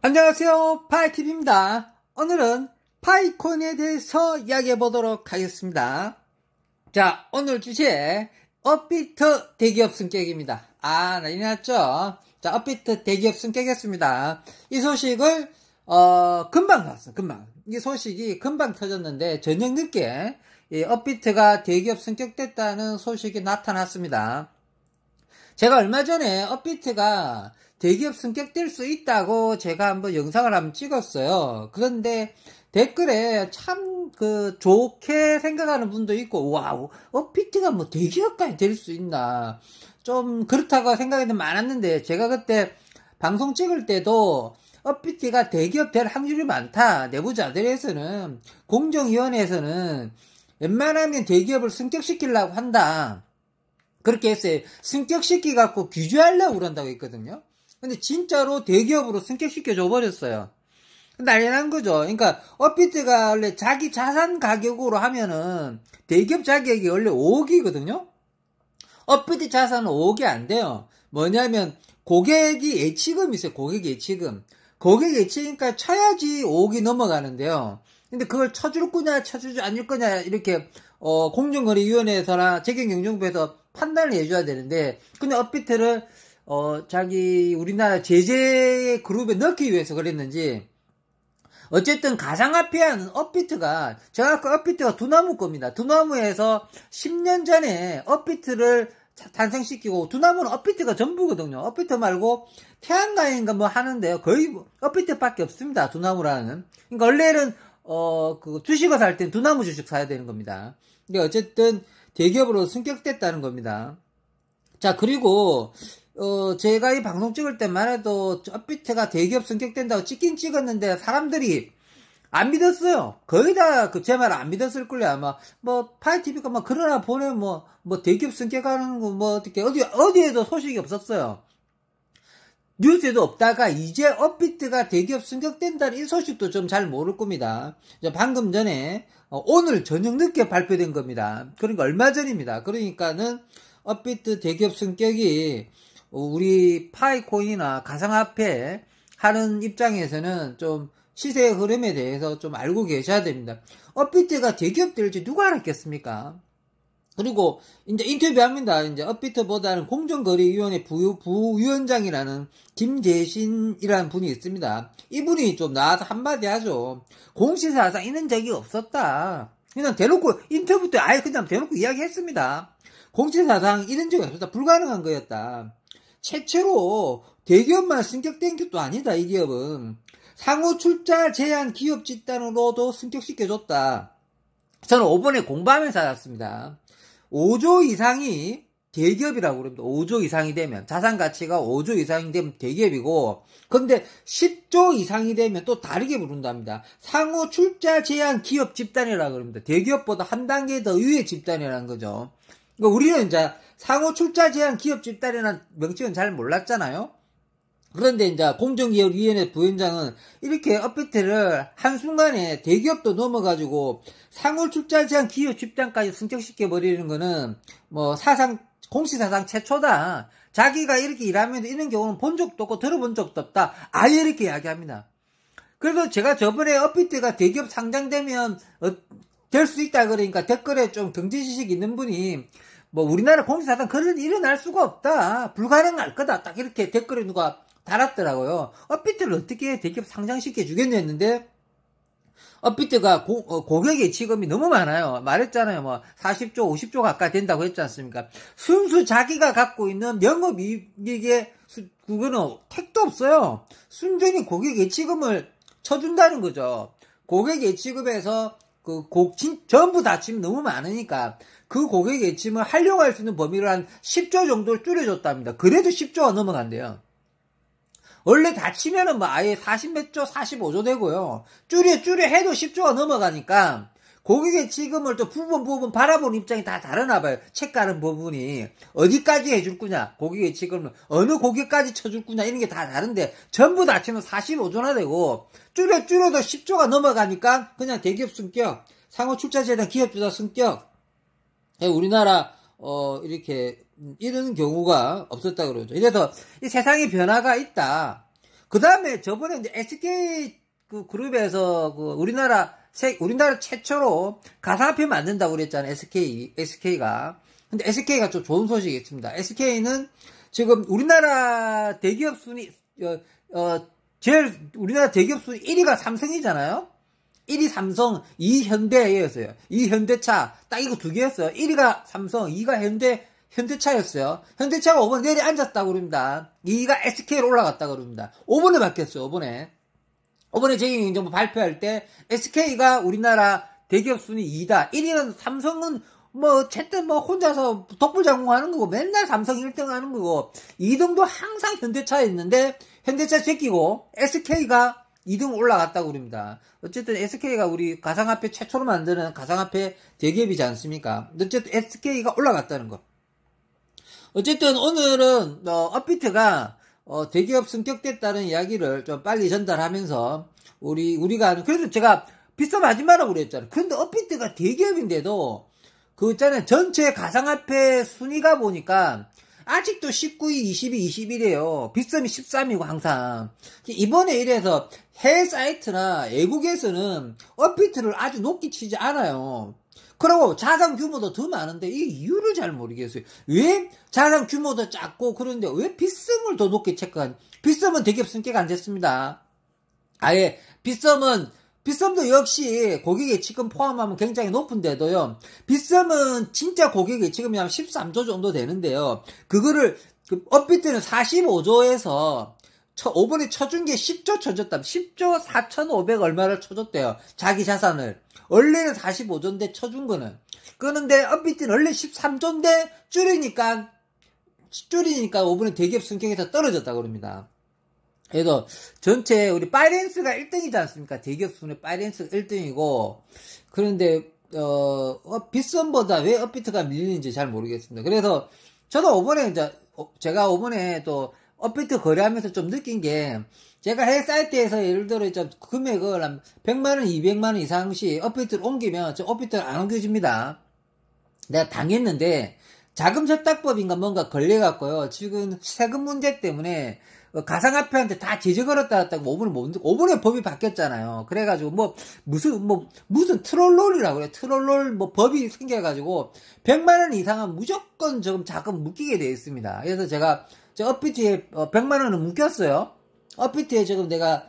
안녕하세요, 파이TV입니다. 오늘은 파이콘에 대해서 이야기해 보도록 하겠습니다. 자, 오늘 주제 업비트 대기업 승격입니다. 난리 났죠? 자, 업비트 대기업 승격했습니다. 이 소식을 금방 나왔어요. 이 소식이 금방 터졌는데 저녁 늦게 이 업비트가 대기업 승격됐다는 소식이 나타났습니다. 제가 얼마 전에 업비트가 대기업 승격될 수 있다고 제가 한번 영상을 한번 찍었어요. 그런데 댓글에 참 좋게 생각하는 분도 있고, 와우, 업비트가 뭐 대기업까지 될 수 있나. 좀 그렇다고 생각이 많았는데, 제가 그때 방송 찍을 때도 업비트가 대기업 될 확률이 많다. 내부자들에서는, 공정위원회에서는 웬만하면 대기업을 승격시키려고 한다. 그렇게 했어요. 승격시키갖고 규제하려고 그런다고 했거든요. 근데 진짜로 대기업으로 승격시켜줘 버렸어요. 난리 난 거죠. 그러니까 업비트가 원래 자기 자산 가격으로 하면은 대기업 자격이 원래 5억이거든요. 업비트 자산은 5억이 안 돼요. 뭐냐면 고객이 예치금이 있어요. 고객 예치금. 고객 예치니까 쳐야지 5억이 넘어가는데요. 근데 그걸 쳐줄 거냐 쳐주지 않을 거냐 이렇게 공정거래위원회에서나 재경영정부에서 판단을 해줘야 되는데, 근데 업비트를 자기 우리나라 제재 그룹에 넣기 위해서 그랬는지, 어쨌든 가상화폐하는 업비트가, 제가 그 업비트가 두나무 겁니다. 두나무에서 10년 전에 업비트를 탄생시키고, 두나무는 업비트가 전부거든요. 업비트 말고 태양광인가 뭐 하는데요. 거의 업비트밖에 없습니다. 두나무라는. 그러니까 원래는 주식을 살 땐 두나무 주식 사야 되는 겁니다. 근데 어쨌든 대기업으로 승격됐다는 겁니다. 자, 그리고 제가 이 방송 찍을 때만 해도 업비트가 대기업 승격된다고 찍긴 찍었는데 사람들이 안 믿었어요. 거의 다 제 말 안 믿었을걸요. 아마 파이TV가 그러나 보내 대기업 승격하는 거 어떻게 어디에도 소식이 없었어요. 뉴스에도 없다가 이제 업비트가 대기업 승격된다는 이 소식도 좀 잘 모를 겁니다. 방금 전에 오늘 저녁 늦게 발표된 겁니다. 그러니까 얼마 전입니다. 그러니까는 업비트 대기업 승격이 우리 파이코인이나 가상화폐 하는 입장에서는 좀 시세의 흐름에 대해서 좀 알고 계셔야 됩니다. 업비트가 대기업 될지 누가 알았겠습니까? 그리고 이제 인터뷰합니다. 이제 업비트보다는 공정거래위원회 부위원장이라는 김재신이라는 분이 있습니다. 이분이 좀 나와서 한마디 하죠. 공시사상 이런 적이 없었다. 그냥 대놓고 인터뷰 때 아예 그냥 대놓고 이야기했습니다. 공시사상 이런 적이 없었다. 불가능한 거였다. 최초로 대기업만 승격된 것도 아니다. 이 기업은 상호 출자 제한 기업 집단으로도 승격시켜줬다. 저는 5번에 공부하면서 알았습니다. 5조 이상이 대기업이라고 그럽니다. 5조 이상이 되면, 자산 가치가 5조 이상이 되면 대기업이고, 근데 10조 이상이 되면 또 다르게 부른답니다. 상호 출자 제한 기업 집단이라고 그럽니다. 대기업보다 한 단계 더 위의 집단이라는 거죠. 그러니까 우리는 이제 상호 출자 제한 기업 집단이라는 명칭은 잘 몰랐잖아요. 그런데 이제 공정기업위원회 부위원장은 이렇게 업비트를 한순간에 대기업도 넘어가지고 상호 출자 제한 기업 집단까지 승격시켜버리는 거는 공시사상 최초다. 자기가 이렇게 일하면서 이런 경우는 본 적도 없고 들어본 적도 없다. 아예 이렇게 이야기합니다. 그래서 제가 저번에 업비트가 대기업 상장되면 될 수 있다 그러니까 댓글에 좀 경제지식 있는 분이 우리나라 공시사상 그런 일은 날 수가 없다. 불가능할 거다. 딱 이렇게 댓글에 누가 달았더라고요. 업비트를 어떻게 대기업 상장시켜 주겠냐 했는데, 업비트가 고객 예치금이 너무 많아요. 말했잖아요. 40조, 50조 가까이 된다고 했지 않습니까? 순수 자기가 갖고 있는 영업이익에, 그거는 택도 없어요. 순전히 고객 예치금을 쳐준다는 거죠. 고객 예치금에서 전부 다 치면 너무 많으니까, 그 고객 예치금을 활용할 수 있는 범위를 한 10조 정도를 줄여줬답니다. 그래도 10조가 넘어간대요. 원래 다 치면은 아예 40몇 조, 45조 되고요. 줄여 해도 10조가 넘어가니까 고객의 지금을 또 부분 바라보는 입장이 다 다르나 봐요. 책 가는 부분이 어디까지 해줄 거냐, 고객의 지금을 어느 고객까지 쳐줄 거냐, 이런 게 다 다른데 전부 다 치면 45조나 되고 줄여도 10조가 넘어가니까 그냥 대기업 승격, 상호 출자재단 기업주다 승격. 우리나라 이렇게 이런 경우가 없었다 그러죠. 이래서 이 세상에 변화가 있다. 그 다음에 저번에 이제 SK 그 그룹에서 그 우리나라 최초로 가상화폐 만든다고 그랬잖아요. SK가. 근데 SK가 좀 좋은 소식이 있습니다. SK는 지금 우리나라 대기업 순위, 우리나라 대기업 순위 1위가 삼성이잖아요? 1위 삼성, 2위 현대였어요. 2위 현대차, 딱 이거 두 개였어요. 1위가 삼성, 2위가 현대차였어요. 현대차가 5번 내려앉았다고 그럽니다. 2위가 SK로 올라갔다고 그럽니다. 5번에 바뀌었어요, 5번에. 5번에 재경영정보 발표할 때, SK가 우리나라 대기업 순위 2위다. 1위는 삼성은 어쨌든 혼자서 독불장군하는 거고, 맨날 삼성 1등 하는 거고, 2등도 항상 현대차였는데, 현대차 제끼고, SK가 2등 올라갔다고 그럽니다. 어쨌든 SK가 우리 가상화폐 최초로 만드는 가상화폐 대기업이지 않습니까? 어쨌든 SK가 올라갔다는 거. 어쨌든 오늘은 업비트가 대기업 승격됐다는 이야기를 좀 빨리 전달하면서 우리가 그래서 제가 비싸하지 말라고 그랬잖아요. 그런데 업비트가 대기업인데도 그 있잖아요. 전체 가상화폐 순위가 보니까 아직도 19위, 20위, 21이에요. 빗썸이 13이고 항상. 이번에 이래서 해외 사이트나 외국에서는 업비트를 아주 높게 치지 않아요. 그리고 자산 규모도 더 많은데 이 이유를 잘 모르겠어요. 왜 자산 규모도 작고 그런데 왜 빗썸을 더 높게 체크한? 빗썸은 대기업 승계가 안 됐습니다. 아예 빗썸도 역시 고객 예치금 포함하면 굉장히 높은데도요. 빗썸은 진짜 고객 예치금이 한 13조 정도 되는데요. 그거를 업비트는 45조에서 5번에 쳐준 게 10조 쳐줬다. 10조 4,500 얼마를 쳐줬대요. 자기 자산을. 원래는 45조인데 쳐준 거는. 그런데 업비트는 원래 13조인데 줄이니까 5번에 대기업 승격에서 떨어졌다고 그럽니다. 그래서 전체 우리 바이낸스가 1등이지 않습니까? 대기업 순위 바이낸스가 1등이고 그런데 빗썸보다 왜 업비트가 밀리는지 잘 모르겠습니다. 그래서 저도 이번에 제가 이번에 또 업비트 거래하면서 좀 느낀 게 제가 해외 사이트에서 예를 들어 금액을 한 100만원, 200만원 이상씩 업비트를 옮기면 저 업비트를 안 옮겨줍니다. 내가 당했는데 자금 세탁법인가 뭔가 걸려갖고요. 지금 세금 문제 때문에 가상화폐한테 다 제재 걸었다 했다고 5번에 법이 바뀌었잖아요. 그래가지고 무슨 트롤롤이라고 그래. 트롤롤 법이 생겨가지고 100만원 이상은 무조건 조금 자금 묶이게 되어 있습니다. 그래서 제가 업비트에 100만원을 묶였어요. 업비트에 지금 내가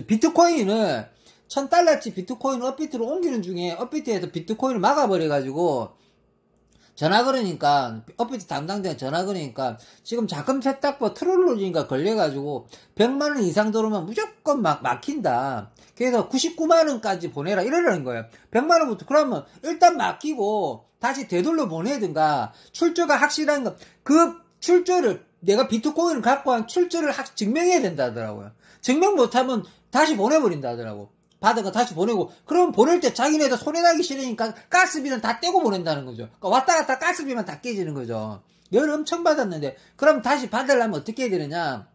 비트코인을 $1,000치 비트코인을 업비트로 옮기는 중에 업비트에서 비트코인을 막아버려가지고 전화 걸으니까 업비트 담당자가 전화 걸으니까 지금 자금 세탁법 트롤로지인가 걸려가지고 100만원 이상 들어오면 무조건 막힌다. 그래서 99만원까지 보내라 이러라는 거예요. 100만원부터 그러면 일단 맡기고 다시 되돌려 보내든가 출처가 확실한 거 그 출처를 내가 비트코인을 갖고 한 출처를 증명해야 된다 하더라고요. 증명 못하면 다시 보내버린다 하더라고. 받은 거 다시 보내고, 그러면 보낼 때 자기네도 손해나기 싫으니까 가스비는 다 떼고 보낸다는 거죠. 그러니까 왔다 갔다 가스비만 다 깨지는 거죠. 열 엄청 받았는데, 그럼 다시 받으려면 어떻게 해야 되느냐?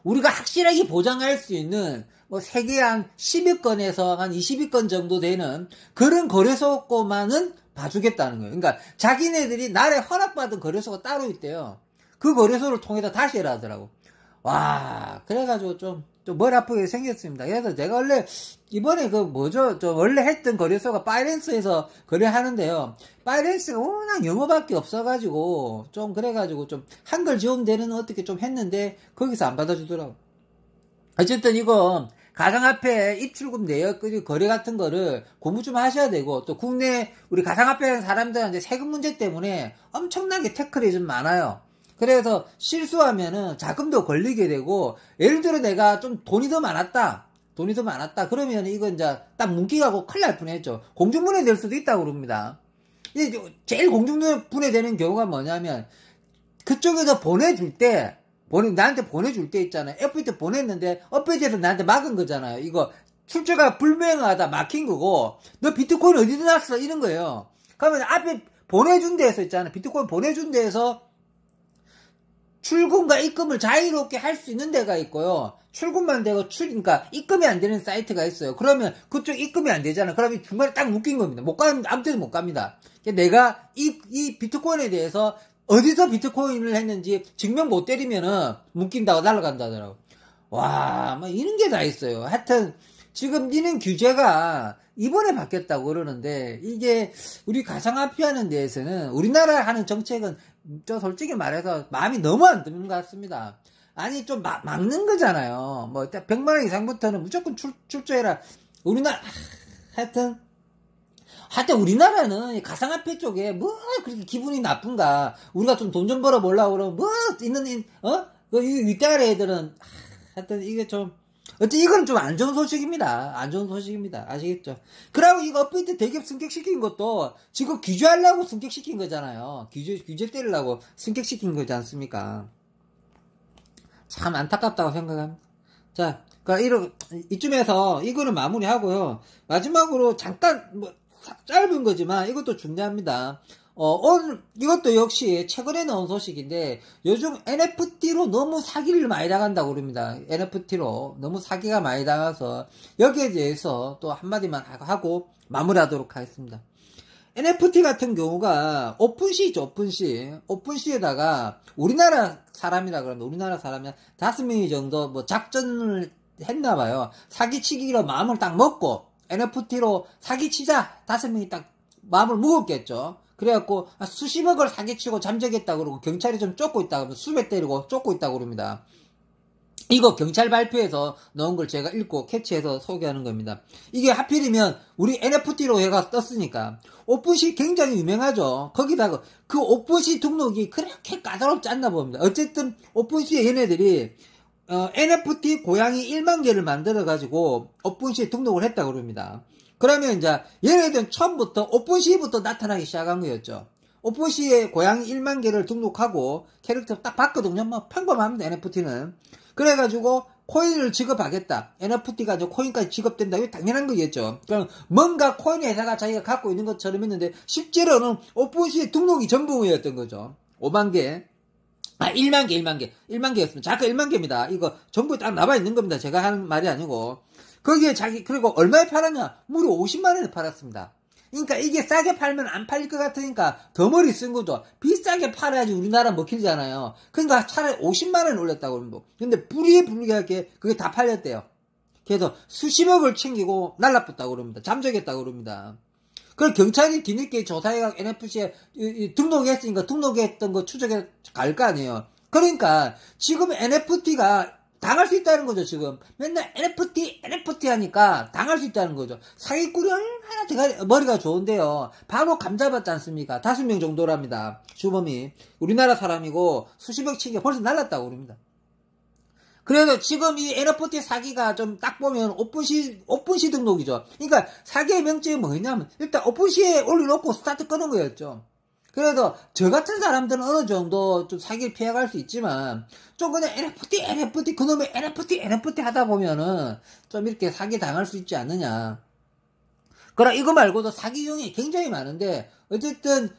우리가 확실하게 보장할 수 있는, 세계 한 10위권에서 한 20위권 정도 되는 그런 거래소만은 봐주겠다는 거예요. 그러니까 자기네들이 나라에 허락받은 거래소가 따로 있대요. 그 거래소를 통해서 다시 해라 하더라고. 와, 그래가지고 좀 머리 아프게 생겼습니다. 그래서 제가 원래, 이번에 원래 했던 거래소가 바이낸스에서 거래하는데요. 바이낸스가 워낙 영어밖에 없어가지고, 그래가지고 한글 지원되는 어떻게 좀 했는데, 거기서 안 받아주더라고. 어쨌든 이거, 가상화폐 입출금 내역, 거래 같은 거를 공부 좀 하셔야 되고, 또 국내, 우리 가상화폐 하는 사람들한테 세금 문제 때문에 엄청나게 태클이 좀 많아요. 그래서 실수하면은 자금도 걸리게 되고, 예를 들어 내가 좀 돈이 더 많았다. 그러면 이거 이제 딱 뭉기가고 큰일 날 뻔했죠. 공중분해 될 수도 있다고 그럽니다. 제일 공중분해 되는 경우가 뭐냐면, 그쪽에서 나한테 보내줄 때 있잖아요. 업비트 보냈는데, 업비트에서 나한테 막은 거잖아요. 이거 출처가 불명하다 막힌 거고, 너 비트코인 어디서 났어? 이런 거예요. 그러면 앞에 보내준 데에서 있잖아요. 비트코인 보내준 데에서 출금과 입금을 자유롭게 할 수 있는 데가 있고요. 출금만 되고 그러니까 입금이 안 되는 사이트가 있어요. 그러면 그쪽 입금이 안 되잖아요. 그러면 중간에 딱 묶인 겁니다. 아무 데도 못 갑니다. 내가 이 비트코인에 대해서 어디서 비트코인을 했는지 증명 못 때리면은 묶인다고 날아간다 하더라고. 와, 뭐 이런 게 다 있어요. 하여튼 지금 이런 규제가 이번에 바뀌었다고 그러는데 이게 우리 가상화폐 하는 데에서는 우리나라 하는 정책은 저 솔직히 말해서 마음이 너무 안 드는 것 같습니다. 아니 좀 막는 거잖아요. 뭐 100만 원 이상부터는 무조건 출조해라. 우리나라 하여튼 우리나라는 가상화폐 쪽에 뭐 그렇게 기분이 나쁜가. 우리가 좀 돈 좀 벌어 보려고 그러면 뭐 있는 윗대가리 애들은 하여튼 이게 좀 이건 좀 안 좋은 소식입니다. 안 좋은 소식입니다. 아시겠죠? 그리고 이거 업비트 대기업 승격시킨 것도 지금 규제하려고 승격시킨 거잖아요. 규제 때리려고 승격시킨 거지 않습니까? 참 안타깝다고 생각합니다. 자, 그러니까 이쯤에서 이거는 마무리하고요. 마지막으로 잠깐 짧은 거지만 이것도 중요합니다. 오늘 이것도 역시 최근에 나온 소식인데 요즘 NFT로 너무 사기를 많이 당한다고 그럽니다. NFT로 너무 사기가 많이 당해서 여기에 대해서 또 한마디만 하고 마무리하도록 하겠습니다. NFT 같은 경우가 오픈시죠, 오픈시. 오픈시에다가 우리나라 사람이라 그러면 우리나라 사람이 5명이 정도 뭐 작전을 했나봐요. 사기치기로 마음을 딱 먹고 NFT로 사기치자 5명이 딱 마음을 먹었겠죠. 그래갖고 수십억을 사기치고 잠적했다고 그러고 경찰이 좀 쫓고 있다고 그러면 수배 때리고 쫓고 있다고 그럽니다. 이거 경찰 발표에서 넣은 걸 제가 읽고 캐치해서 소개하는 겁니다. 이게 하필이면 우리 NFT로 해가 떴으니까 오픈시 굉장히 유명하죠. 거기다가 그 오픈시 등록이 그렇게 까다롭지 않나 봅니다. 어쨌든 오픈시에 얘네들이 NFT 고양이 1만 개를 만들어가지고 오픈시에 등록을 했다고 그럽니다. 그러면 이제 얘네들은 처음부터 오픈시부터 나타나기 시작한 거였죠. 오픈시에 고양이 1만 개를 등록하고 캐릭터 딱 봤거든요. 뭐 평범합니다, NFT는. 그래가지고 코인을 지급하겠다. NFT가 이제 코인까지 지급된다. 이거 당연한 거겠죠. 그럼 뭔가 코인 회사가 자기가 갖고 있는 것처럼 했는데 실제로는 오픈시에 등록이 전부였던 거죠. 5만 개. 1만 개였습니다. 잠깐 1만 개입니다. 이거 정부에 딱 나와 있는 겁니다. 제가 하는 말이 아니고. 거기에 그리고 얼마에 팔았냐? 무려 50만원에 팔았습니다. 그러니까 이게 싸게 팔면 안 팔릴 것 같으니까 더 머리 쓴 거죠. 비싸게 팔아야지 우리나라 먹히잖아요. 그러니까 차라리 50만원 올렸다고 그러는 근데 불리하게 그게 다 팔렸대요. 그래서 수십억을 챙기고 날라붙다고 그럽니다. 잠적했다고 그럽니다. 그걸 경찰이 뒤늦게 조사해가 NFC에 등록했으니까 등록했던 거 추적해 갈 거 아니에요. 그러니까 지금 NFT가 당할 수 있다는 거죠, 지금. 맨날 NFT 하니까 당할 수 있다는 거죠. 사기꾼이 얼마나 머리가 좋은데요. 바로 감잡았지 않습니까? 5명 정도랍니다. 주범이. 우리나라 사람이고 수십억 치기가 벌써 날랐다고 그럽니다. 그래서 지금 이 NFT 사기가 좀 딱 보면 오픈시 등록이죠. 그러니까 사기의 명칭이 뭐냐면 일단 오픈시에 올려놓고 스타트 끄는 거였죠. 그래서 저 같은 사람들은 어느 정도 좀 사기를 피해갈 수 있지만 좀 그냥 NFT 그놈의 NFT 하다 보면은 좀 이렇게 사기 당할 수 있지 않느냐. 그럼 이거 말고도 사기용이 굉장히 많은데 어쨌든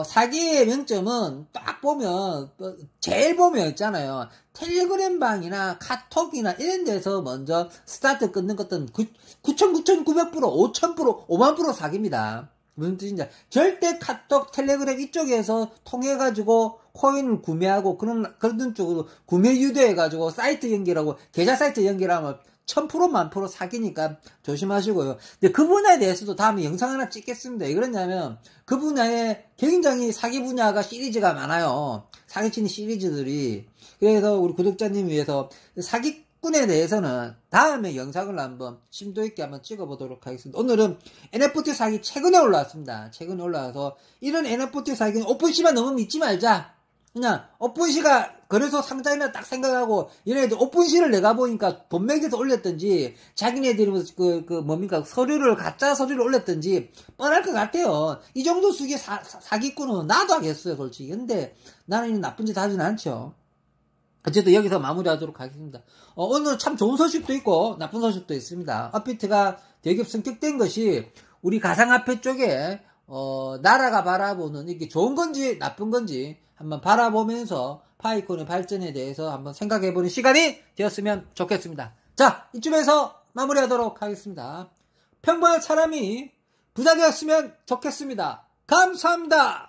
사기의 명점은 딱 보면 제일 보면 있잖아요. 텔레그램 방이나 카톡이나 이런 데서 먼저 스타트 끊는 것들은 9,900%, 5,000%, 5만% 사기입니다. 무슨 뜻인지 절대 카톡, 텔레그램 이쪽에서 통해가지고 코인을 구매하고 그런 쪽으로 구매 유도해가지고 사이트 연결하고 계좌 사이트 연결하면 1000% 만프로 사기니까 조심하시고요. 근데 그 분야에 대해서도 다음에 영상 하나 찍겠습니다. 왜 그러냐면 그 분야에 굉장히 사기 분야가 시리즈가 많아요. 사기치는 시리즈들이. 그래서 우리 구독자님 위해서 사기꾼에 대해서는 다음에 영상을 한번 심도 있게 한번 찍어보도록 하겠습니다. 오늘은 NFT 사기 최근에 올라왔습니다. 최근에 올라와서 이런 NFT 사기는 오픈시만 너무 믿지 말자. 그냥 오픈시가 그래서 상장이나 딱 생각하고 얘네들 오픈시를 내가 보니까 돈 매겨서 올렸던지 자기네들이 뭡니까 가짜 서류를 올렸던지 뻔할 것 같아요. 이 정도 수익의 사기꾼은 나도 하겠어요, 솔직히. 근데 나는 나쁜 짓 하진 않죠. 어쨌든 여기서 마무리하도록 하겠습니다. 오늘 참 좋은 소식도 있고 나쁜 소식도 있습니다. 업비트가 대기업 승격된 것이 우리 가상화폐 쪽에 나라가 바라보는 이게 좋은 건지 나쁜 건지 한번 바라보면서 파이콘의 발전에 대해서 한번 생각해보는 시간이 되었으면 좋겠습니다. 자, 이쯤에서 마무리하도록 하겠습니다. 평범한 사람이 부자 되었으면 좋겠습니다. 감사합니다.